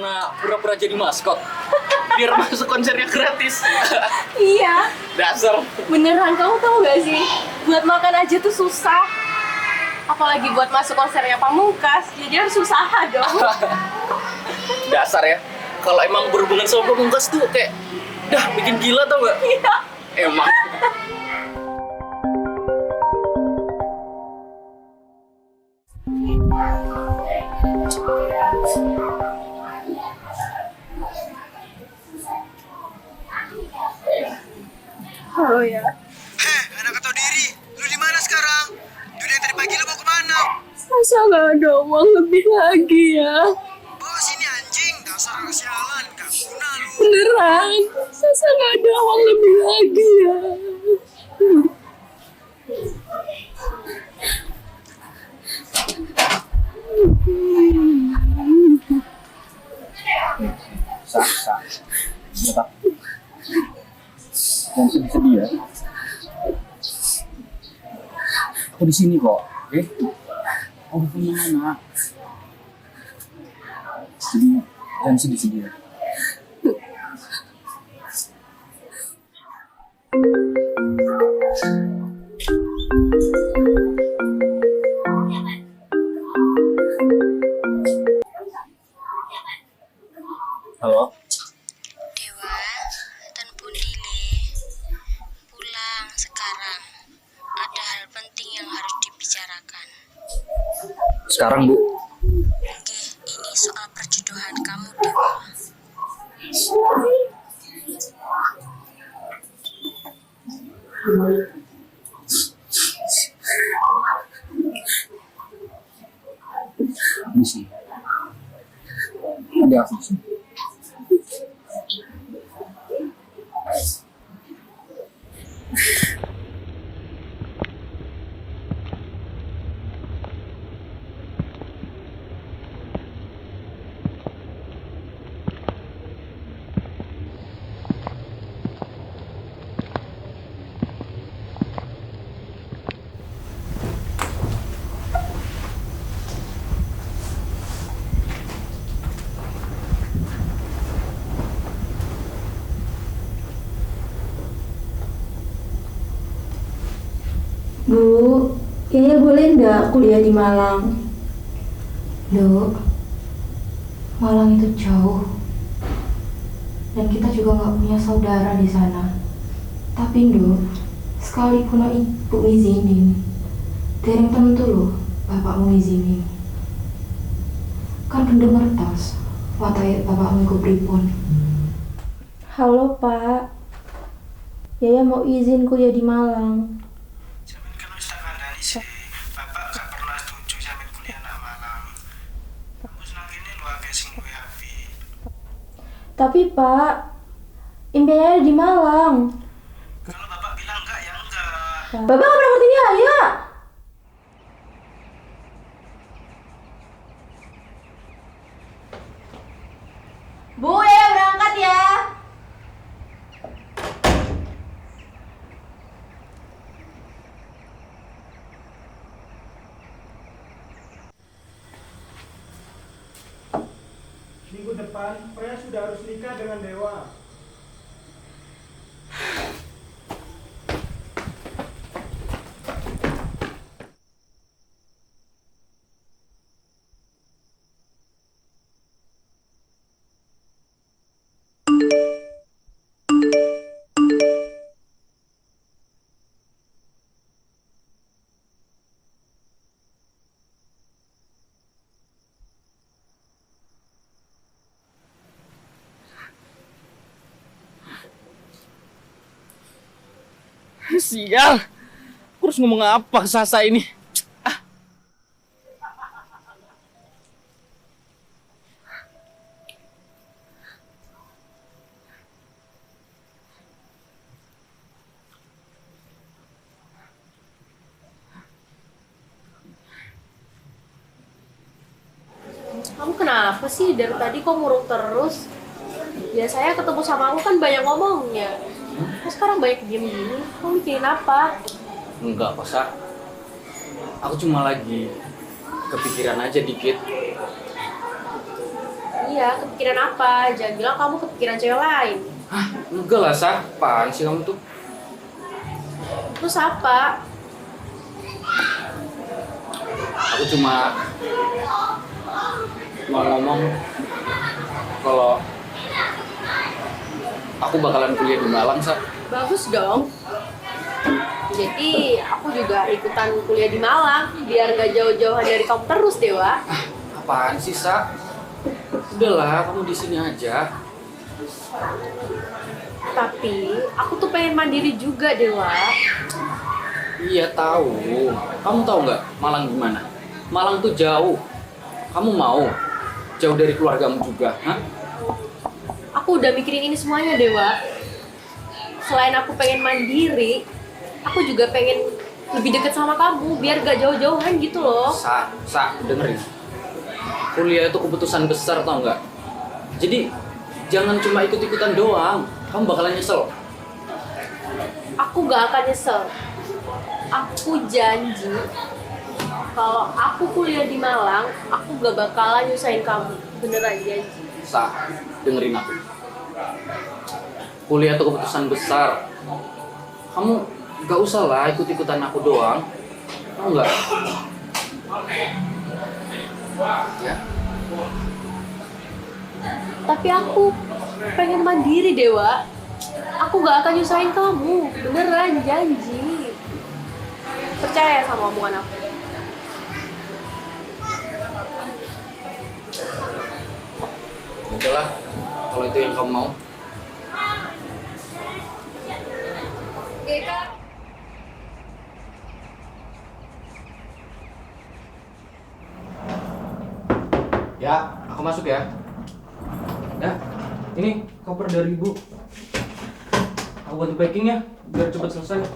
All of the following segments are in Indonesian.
karena pura-pura jadi maskot. Biar masuk konsernya gratis. Iya. Dasar. Beneran, kamu tahu gak sih? Buat makan aja tuh susah. Apalagi buat masuk konsernya Pamungkas. Jadi harus usaha dong. Dasar ya. Kalau emang berhubungan sama Pamungkas tuh kayak dah bikin gila tau gak? Iya. Emang. Halo ya. Heh, anak atau diri, lu di mana sekarang? Dunia tadi pagi lu mau kemana? Masa gak ada uang lebih lagi ya? Bawa sini anjing, dasar anak sialan, gak guna lu. Beneran. Masa gak ada uang lebih lagi ya? Sah. Iya, Pak. Jangan sedih-sedih ya. Aku di sini kok, oke? Aku punya mana? Jadi jangan sedih-sedih ya. Halo? Dewa, Tan Pundile, pulang sekarang. Ada hal penting yang harus dibicarakan. Sekarang, Bu. Oke, ini soal perjodohan kamu, Dewa. Misi. Ada aku di sini. Bu, Yaya boleh nggak kuliah di Malang? Dok, Malang itu jauh. Dan kita juga nggak punya saudara di sana. Tapi Dok, sekalipun ibu ngizinin, dereng tentu loh bapak mau ngizinin. Kan kendeng ngertos, watai bapak mau pripun. Halo Pak, Yaya mau izin kuliah di Malang. Jamin kan wis tak kandhani sih. Bapak gak pernah setuju jamin kuliah nak Malang. Kamu senang gini lu akeh sing duwe hati. Tapi Pak, impiannya ada di Malang. Kalau bapak bilang enggak ya enggak. Bapak nggak pernah ngerti Yaya. Bu, Yaya berangkat ya. Minggu depan, Freya sudah harus nikah dengan Dewa. Sial. Aku harus ngomong apa ke Sasa ini? Kamu kenapa sih? Dari tadi kok murung terus? Biasanya ketemu sama aku kan banyak ngomongnya. Kok sekarang banyak diem gini? Kamu mikirin apa? Enggak, kok, Sa. Aku cuma lagi kepikiran aja dikit. Iya, kepikiran apa? Jangan bilang kamu kepikiran cewek lain. Hah, enggak lah, Sah. Apaan sih kamu tuh? Terus apa? Aku cuma mau ngomong kalau aku bakalan kuliah di Malang, Sah. Bagus dong. Jadi aku juga ikutan kuliah di Malang biar gak jauh-jauhan dari kamu terus, Dewa. Apaan sih, Sah? Udahlah, kamu di sini aja. Tapi aku tuh pengen mandiri juga, Dewa. Iya tahu. Kamu tahu nggak Malang gimana? Malang tuh jauh. Kamu mau jauh dari keluargamu juga? Hah? Aku udah mikirin ini semuanya, Dewa. Selain aku pengen mandiri, aku juga pengen lebih deket sama kamu biar gak jauh-jauhan gitu loh. Sa, dengerin. Kuliah itu keputusan besar, tau nggak? Jadi jangan cuma ikut-ikutan doang. Kamu bakalan nyesel. Aku gak akan nyesel. Aku janji kalau aku kuliah di Malang, aku gak bakalan nyusahin kamu. Beneran janji. Sa, dengerin aku. Kuliah itu keputusan besar. Kamu gak usah lah ikut-ikutan aku doang. Tahu nggak? Ya. Tapi aku pengen mandiri, Dewa. Aku gak akan nyusahin kamu. Beneran janji. Percaya sama omongan aku. Udahlah, kalau itu yang kamu mau. Ya, aku masuk ya. Ya, ini koper dari ibu. Aku bantu packing ya, biar cepat selesai.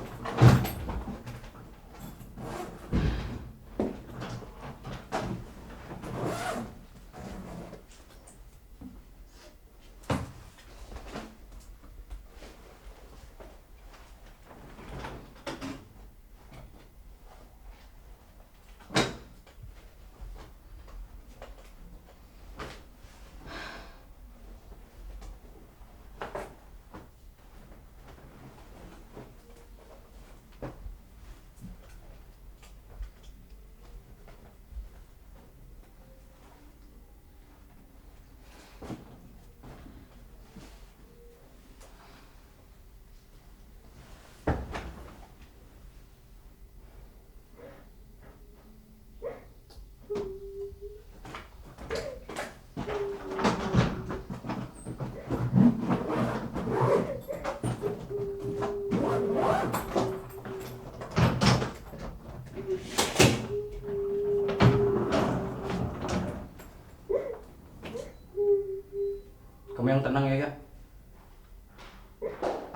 Kamu yang tenang ya, Kak.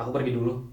Aku pergi dulu.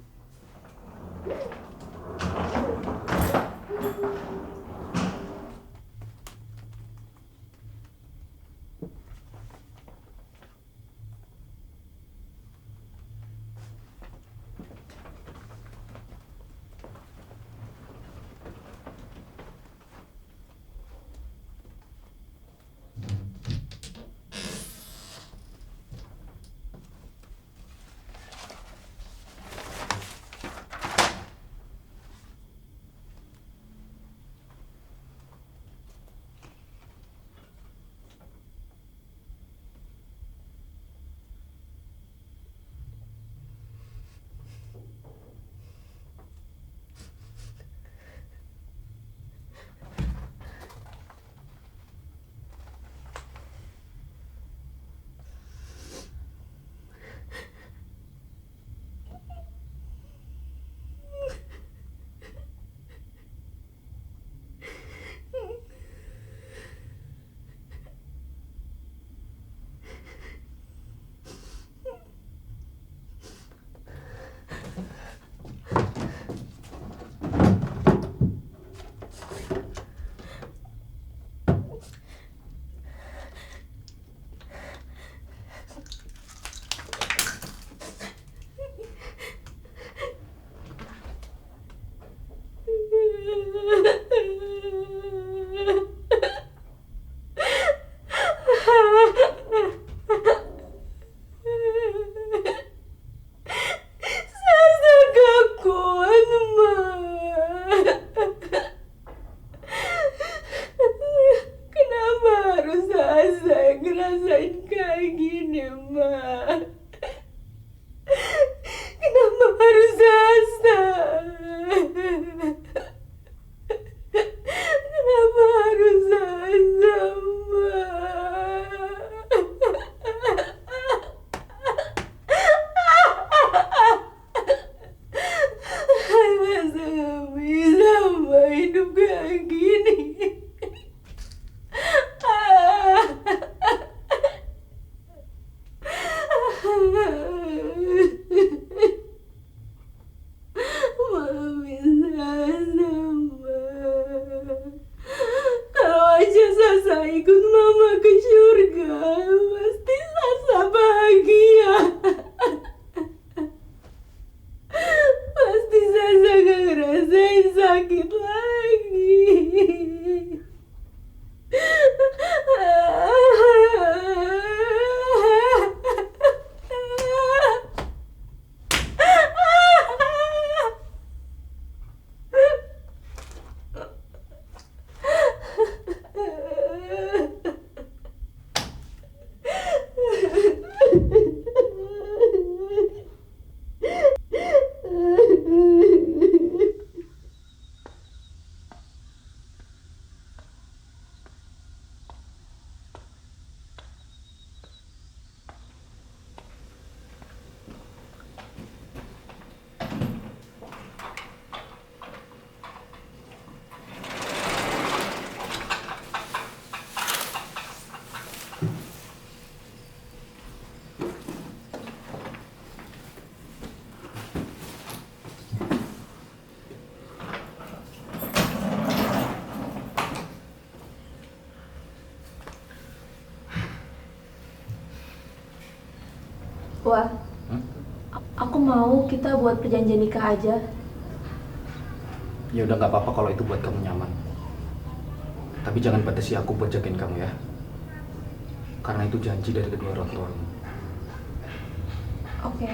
Sasa ngerasain kayak gini, Ma. Kenapa harus Sasa? Kenapa harus Sasa, Ma? Masa gak bisa, Ma, hidup kayak gini. Mami Sasa, Ma. Kalau aja Sasa ikut Mama ke surga, pasti Sasa bahagia. Pasti Sasa gak ngerasain sakit lagi. Wah, aku mau kita buat perjanjian nikah aja. Ya udah nggak apa-apa kalau itu buat kamu nyaman. Tapi jangan batasi aku buat jagain kamu ya. Karena itu janji dari kedua orang tuamu. Oke,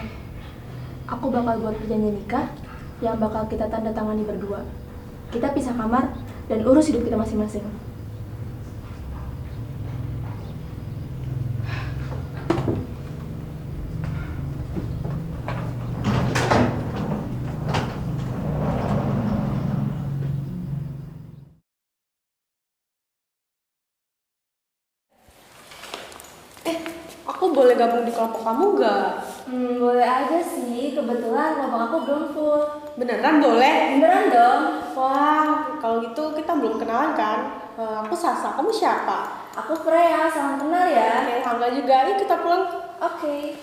aku bakal buat perjanjian nikah yang bakal kita tanda tangani berdua. Kita pisah kamar dan urus hidup kita masing-masing. Aku boleh gabung di kelompok kamu nggak? Boleh aja sih, kebetulan kelompok aku belum full. Beneran boleh? Beneran dong. Wah, kalau gitu kita belum kenalan kan? Aku Sasa, kamu siapa? Aku Freya, salam kenal ya. Oke, Angga juga. Yuk kita pulang. Oke.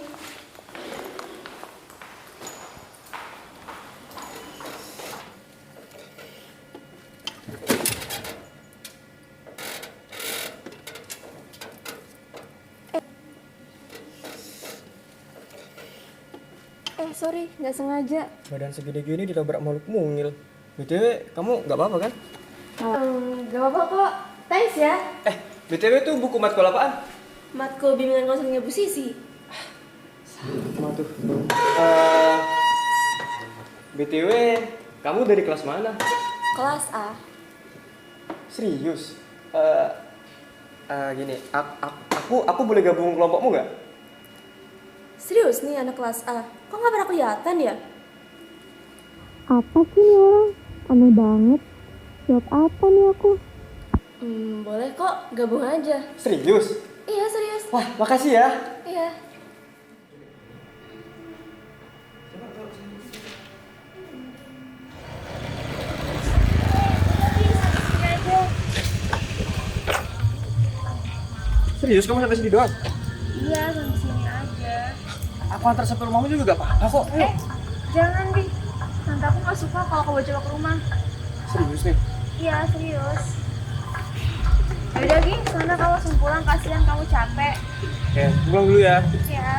Sorry, nggak sengaja. Badan segede gini ditabrak makhluk mungil. BTW, kamu nggak apa-apa kan? Gak apa-apa kok. Thanks ya. BTW itu buku matkul apaan? Matkul bimbingan konselingnya Bu Sisi. Sama tuh. BTW, kamu dari kelas mana? Kelas A. Serius? Gini, aku boleh gabung kelompokmu nggak? Serius nih anak kelas A. Kok nggak pernah kelihatan ya? Apa sih nih orang? Aneh banget. Jawab apa nih aku? Boleh kok, gabung aja. Serius? Iya, serius. Wah, makasih ya. Iya. Serius, kamu sampai sini doang? Iya, sampai sini aja. Aku antar sampai rumahmu juga gak apa-apa kok. Ayo. Jangan, Bi. Tante aku gak suka kalau kau coba ke rumah. Serius nih? Iya, serius. Yaudah, Gi. Sana kamu langsung pulang. Kasihan kamu capek. Oke, pulang dulu ya. Ya.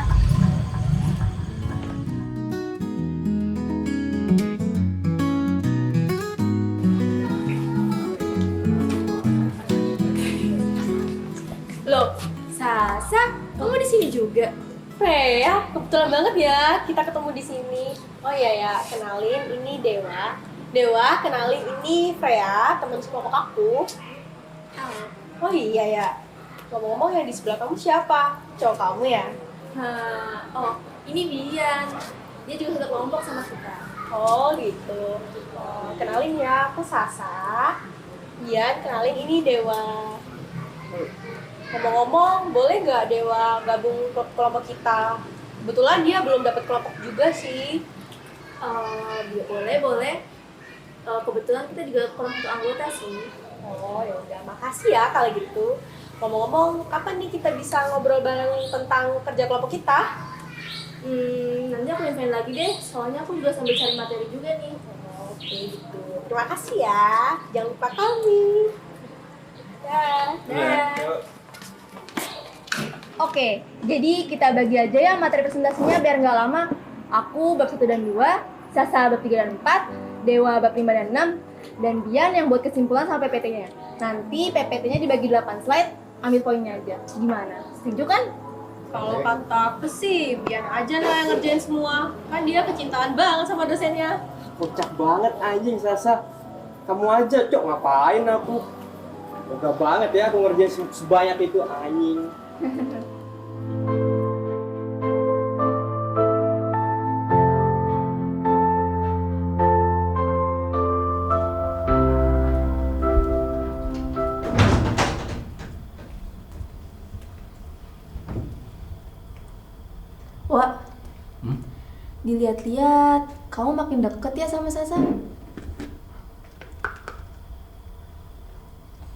Loh, Sasa, kamu di sini juga? Freya, kebetulan banget ya kita ketemu di sini. Oh iya ya, kenalin ini Dewa. Dewa, kenalin ini Freya, teman sekelompok aku. Oh iya ya. Ngomong-ngomong yang di sebelah kamu siapa? Cowok kamu ya? Oh, ini Bian. Dia juga satu kelompok sama kita. Oh gitu. Kenalin ya, aku Sasa. Bian, kenalin ini Dewa. Ngomong-ngomong, boleh nggak Dewa gabung ke kelompok kita? Kebetulan dia belum dapat kelompok juga sih. Boleh. Kebetulan kita juga kurang satu anggota sih. Oh ya udah, makasih ya kalau gitu. Ngomong-ngomong, kapan nih kita bisa ngobrol bareng tentang kerja kelompok kita? Nanti aku infoin lagi deh, soalnya aku juga sambil cari materi juga nih. Oke gitu. Terima kasih ya. Jangan lupa kami. Dah. Oke, jadi kita bagi aja ya materi presentasinya biar nggak lama. Aku bab 1 dan 2, Sasa bab 3 dan 4, Dewa bab 5 dan 6, dan Bian yang buat kesimpulan sama PPT-nya. Nanti PPT-nya dibagi 8 slide, ambil poinnya aja. Gimana? Setuju kan? Kalau kata aku sih, Bian aja lah yang ngerjain semua. Kan dia kecintaan banget sama dosennya. Kocak banget anjing Sasa. Kamu aja, Cok, ngapain aku? Enggak banget ya aku ngerjain sebanyak itu anjing. Wak, dilihat-lihat, kamu makin deket ya sama Sasa?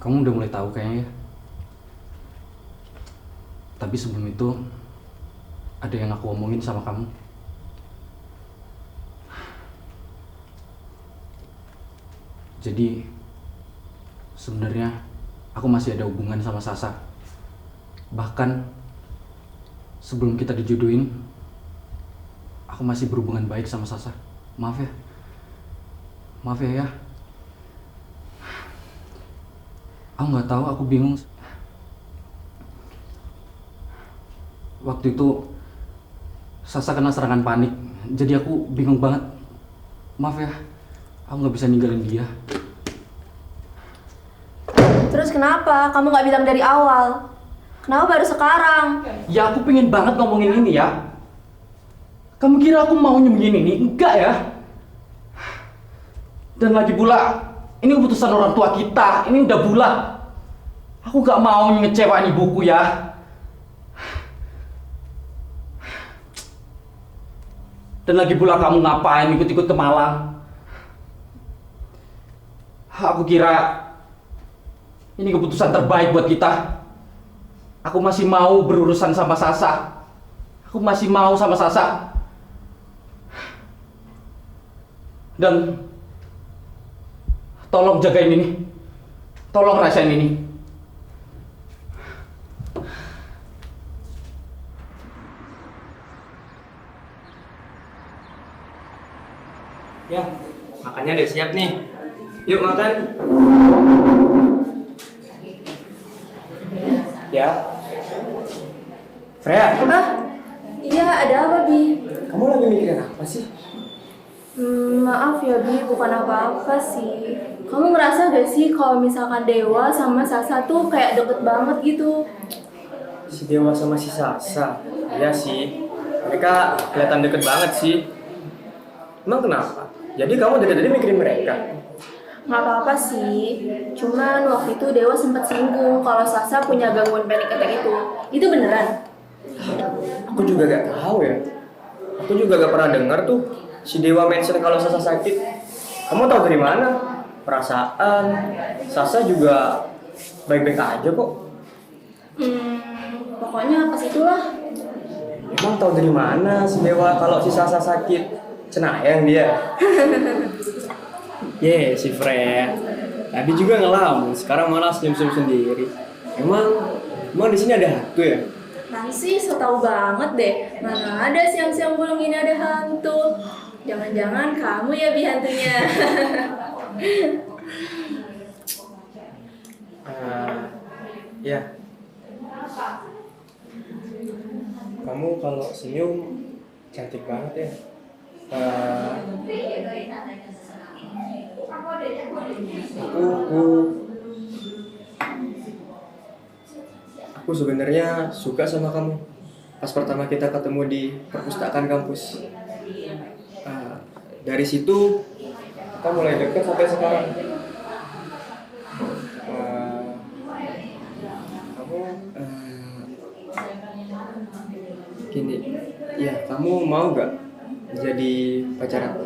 Kamu udah mulai tahu kayaknya ya. Tapi sebelum itu ada yang aku omongin sama kamu. Jadi sebenarnya aku masih ada hubungan sama Sasa. Bahkan sebelum kita dijodohin, aku masih berhubungan baik sama Sasa. Maaf ya. Maaf ya. Aku nggak tahu, aku bingung. Waktu itu Sasa kena serangan panik, jadi aku bingung banget. Maaf ya, aku nggak bisa ninggalin dia. Terus kenapa? Kamu nggak bilang dari awal? Kenapa baru sekarang? Ya aku pengen banget ngomongin ini ya. Kamu kira aku mau nyembunyiin ini? Enggak ya. Dan lagi pula, ini keputusan orang tua kita, ini udah bulat. Aku gak mau ngecewain ibuku ya. Dan lagi pula kamu ngapain ikut-ikut ke Malang? Aku kira ini keputusan terbaik buat kita. Aku masih mau berurusan sama Sasa. Aku masih mau sama Sasa. Dan tolong jagain ini. Tolong rasain ini. Ya, makannya udah siap nih. Yuk makan. Ya. Freya, Iya, ada apa, Bi? kamu lagi mikirin apa sih? Maaf ya, Bi, bukan apa-apa sih. Kamu ngerasa gak sih kalau misalkan Dewa sama Sasa tuh kayak deket banget gitu? Si Dewa sama si Sasa. Iya sih. Mereka kelihatan deket banget sih. Emang kenapa? Jadi kamu dari tadi mikirin mereka? Nggak apa-apa sih, cuman waktu itu Dewa sempat singgung kalau Sasa punya gangguan panic attack itu. Itu beneran? Aku juga gak tahu ya. Aku juga gak pernah dengar tuh si Dewa mention kalau Sasa sakit. Kamu tahu dari mana? Perasaan Sasa juga baik-baik aja kok. Pokoknya pas itulah. Emang tahu dari mana si Dewa kalau si Sasa sakit? Cenayang dia. Si Freya. Tadi juga ngelamun, sekarang malah senyum-senyum sendiri. Emang di sini ada hantu ya? Nanti so tau banget deh, mana ada siang-siang bolong ini ada hantu. Jangan-jangan kamu ya Bi hantunya. Ya. Kamu kalau senyum cantik banget ya. Aku sebenarnya suka sama kamu. Pas pertama kita ketemu di perpustakaan kampus. Dari situ kita mulai dekat sampai sekarang. Kamu gini, ya kamu mau gak jadi pacar aku?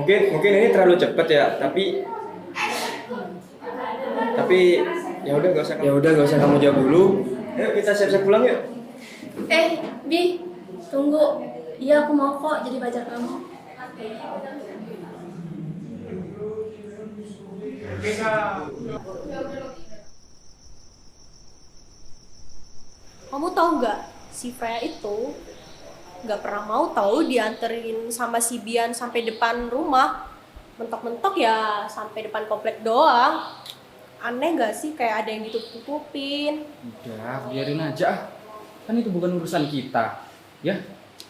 Mungkin ini terlalu cepet ya, tapi ya udah gak usah kamu jawab dulu. Ayo kita siap-siap pulang yuk. Bi, tunggu. Iya, aku mau kok jadi pacar kamu. Kamu tahu nggak, si Freya itu nggak pernah mau tahu dianterin sama si Bian sampai depan rumah. Mentok-mentok ya sampai depan komplek doang. Aneh nggak sih, kayak ada yang ditutup-tutupin. Udah, biarin aja. Kan itu bukan urusan kita. Ya,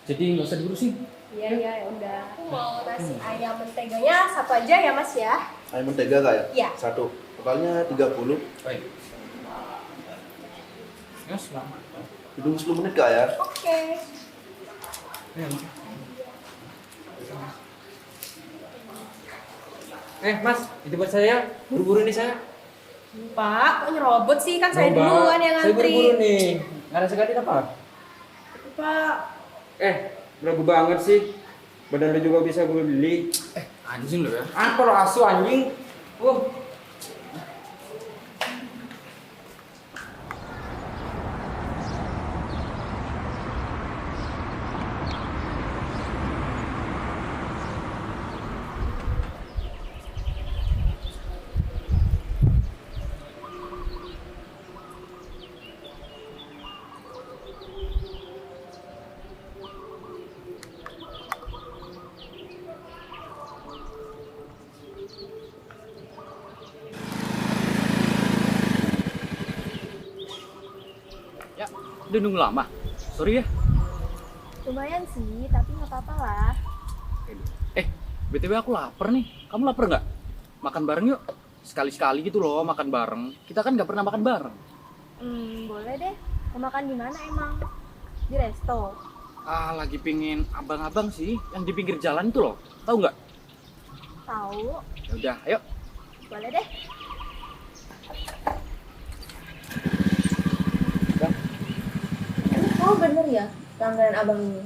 jadi nggak usah diurusin. Iya, ya udah. Aku mau nasi ayam menteganya satu aja ya Mas ya. Ayam mentega kak ya? Iya. Satu. Totalnya 30. Baik. Ya, selamat. Hitung 10 menit kak ya? Oke. Mas, itu buat saya. Buru-buru nih saya. Pak, kok nyerobot sih? Kan saya duluan yang Saya ngantri. buru-buru nih. Nggak ada sekali apa? Pak. Beragu banget sih. Badan lu juga bisa gue beli. Anjing lo ya. Apa lo asu anjing? Ya, udah nunggu lama. Sorry ya. Lumayan sih, tapi nggak apa-apa lah. BTW aku lapar nih. Kamu lapar nggak? Makan bareng yuk. Sekali-sekali gitu loh makan bareng. Kita kan nggak pernah makan bareng. Boleh deh. Mau makan di mana emang? Di resto? Lagi pingin abang-abang sih yang di pinggir jalan itu loh. Tahu nggak? Tahu. Ya udah, ayo. Boleh deh. Oh bener ya, langganan abang ini?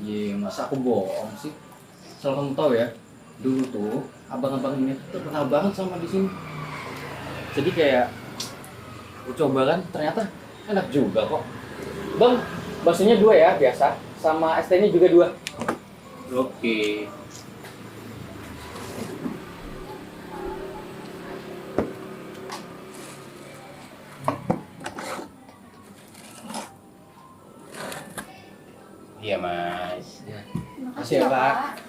Iya, masa aku bohong sih? Asal kamu tahu ya, dulu tuh abang-abang ini tuh terkenal banget sama di sini. Jadi kayak aku coba kan, ternyata enak juga kok. Bang, baksonya 2 ya biasa, sama es tehnya juga 2. Oke. Iya Mas. Makasih ya Pak.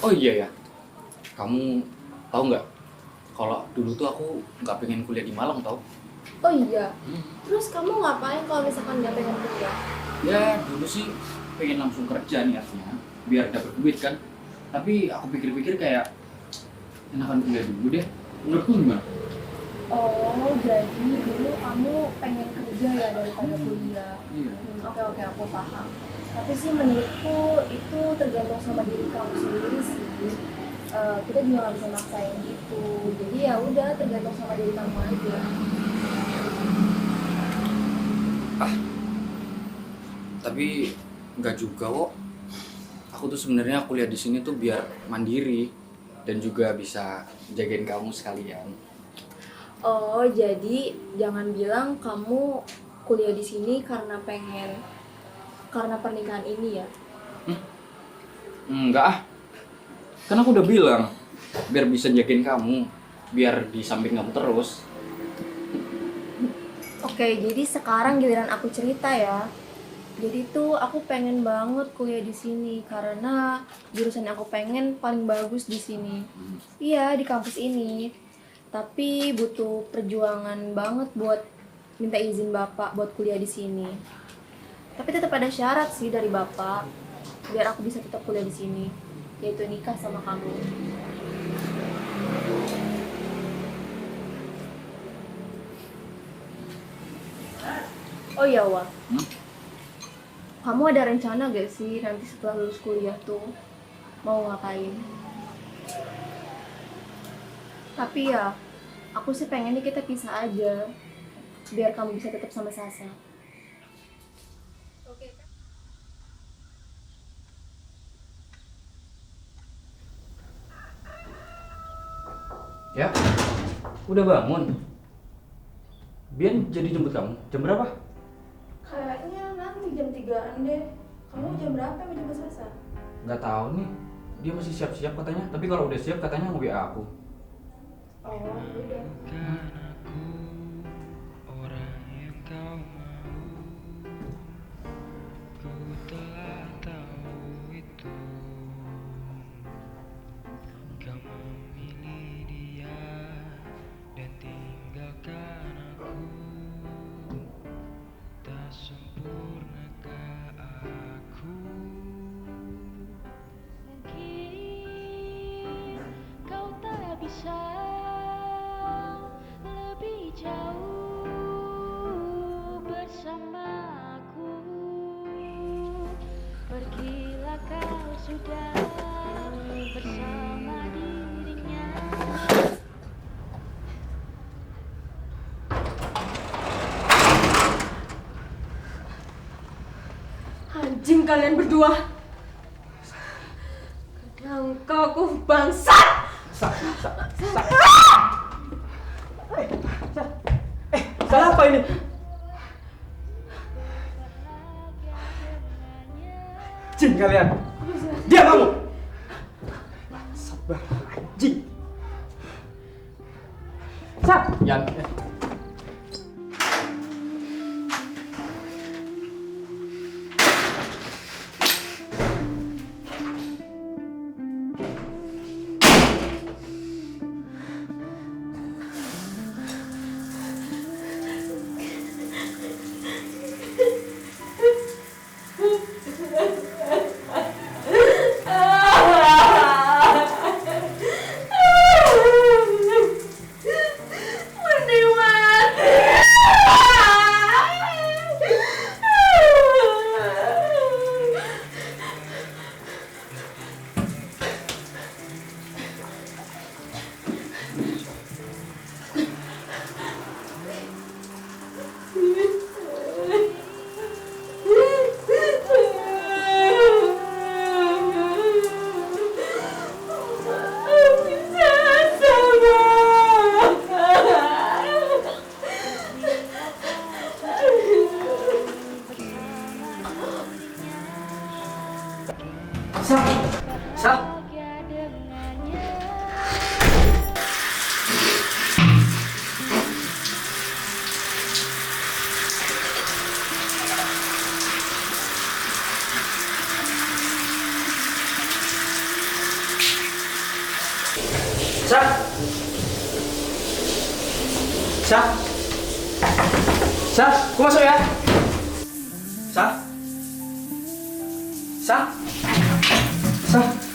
Oh iya ya, kamu tahu nggak? Kalau dulu tuh aku nggak pengen kuliah di Malang tau? Oh iya. Terus kamu ngapain kalau misalkan nggak pengen kuliah? Ya dulu sih pengen langsung kerja nih artinya, biar dapat duit kan. Tapi aku pikir-pikir kayak enakan kuliah dulu deh. Menurutku gimana? Oh, jadi dulu kamu pengen kerja ya daripada kuliah. Iya. Oke, aku paham. Tapi sih menurutku itu tergantung sama diri kamu sendiri sih. Kita juga nggak bisa maksain gitu. Jadi ya udah tergantung sama diri kamu aja. Tapi nggak juga kok. Aku tuh sebenarnya kuliah di sini tuh biar mandiri dan juga bisa jagain kamu sekalian. Oh, jadi jangan bilang kamu kuliah di sini karena pernikahan ini ya? Enggak ah. Kan aku udah bilang biar bisa jagain kamu, biar di samping kamu terus. Oke, jadi sekarang giliran aku cerita ya. Jadi tuh aku pengen banget kuliah di sini karena jurusan yang aku pengen paling bagus di sini. Iya, di kampus ini. Tapi butuh perjuangan banget buat minta izin bapak buat kuliah di sini. Tapi tetap ada syarat sih dari bapak biar aku bisa tetap kuliah di sini. yaitu nikah sama kamu. Oh iya, Wak. Kamu ada rencana gak sih nanti setelah lulus kuliah tuh mau ngapain? Tapi ya, aku sih pengennya kita pisah aja, biar kamu bisa tetap sama Sasa. Oke kan? Ya, udah bangun. Bian jadi jemput kamu. Jam berapa? Kayaknya nanti jam 3-an deh. Kamu jam berapa mau jemput Sasa? Nggak tahu nih. Dia masih siap-siap katanya. Tapi kalau udah siap katanya mau WA aku. Oh, udah. Orang yang kau mau, ku telah tahu itu. Kau memilih dia dan tinggalkan aku. Tak sempurnakah aku? Mungkin kau tak bisa lebih jauh bersamaku. Pergilah kau sudah bersama dirinya. Anjing kalian berdua. Kadang kau bangsat. Salah apa ini? Jin kalian. Diam kamu. Sabar anjing. Yan. Mending mati. Sah, aku masuk ya. Sah. Sah. Sah.